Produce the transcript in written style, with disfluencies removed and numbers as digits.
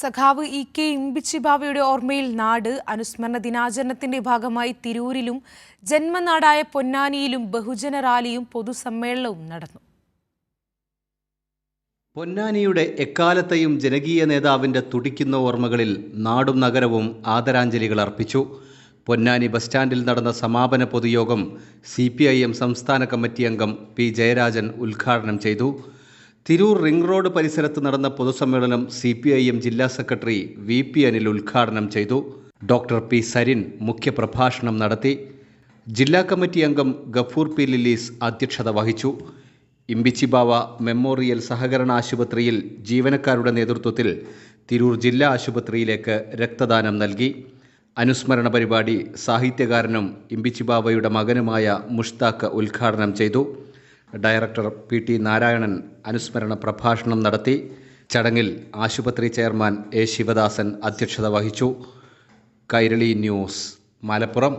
സഖാവ് ഇ.കെ. ഇമ്പിച്ചിബാവയുടെ ഓർമ്മയിൽ നാട് അനുസ്മരണ ദിനാചരണത്തിന്റെ ഭാഗമായി തിരൂരിലും ജന്മനാടായ പൊന്നാനിയിലും ബഹുജന റാലിയും പൊതുസമ്മേളനവും നടന്നു. പൊന്നാനിയുടെ എക്കാലത്തെയും ജനകീയ നേതാവിൻ്റെ തുടിക്കുന്ന ഓർമ്മകളിൽ നാടും നഗരവും ആദരാഞ്ജലികൾ അർപ്പിച്ചു. പൊന്നാനി ബസ് സ്റ്റാൻഡിൽ നടന്ന സമാപന പൊതുയോഗം CPIM സംസ്ഥാന കമ്മിറ്റി അംഗം പി ജയരാജൻ ഉദ്ഘാടനം ചെയ്തു. തിരൂർ റിംഗ് റോഡ് പരിസരത്ത് നടന്ന പൊതുസമ്മേളനം CPIM ജില്ലാ സെക്രട്ടറി VP അനിൽ ഉദ്ഘാടനം ചെയ്തു. ഡോക്ടർ പി സരിൻ മുഖ്യപ്രഭാഷണം നടത്തി. ജില്ലാ കമ്മിറ്റി അംഗം ഗഫൂർ പി ലില്ലീസ് അധ്യക്ഷത വഹിച്ചു. ഇമ്പിച്ചിബാവ മെമ്മോറിയൽ സഹകരണ ആശുപത്രിയിൽ ജീവനക്കാരുടെ നേതൃത്വത്തിൽ തിരൂർ ജില്ലാ ആശുപത്രിയിലേക്ക് രക്തദാനം നൽകി. അനുസ്മരണ പരിപാടി സാഹിത്യകാരനും ഇമ്പിച്ചിബാവയുടെ മകനുമായ മുഷ്താഖ് ഉദ്ഘാടനം ചെയ്തു. ഡയറക്ടർ PT നാരായണൻ അനുസ്മരണ പ്രഭാഷണം നടത്തി. ചടങ്ങിൽ ആശുപത്രി ചെയർമാൻ A. ശിവദാസൻ അധ്യക്ഷത വഹിച്ചു. കൈരളി ന്യൂസ്, മലപ്പുറം.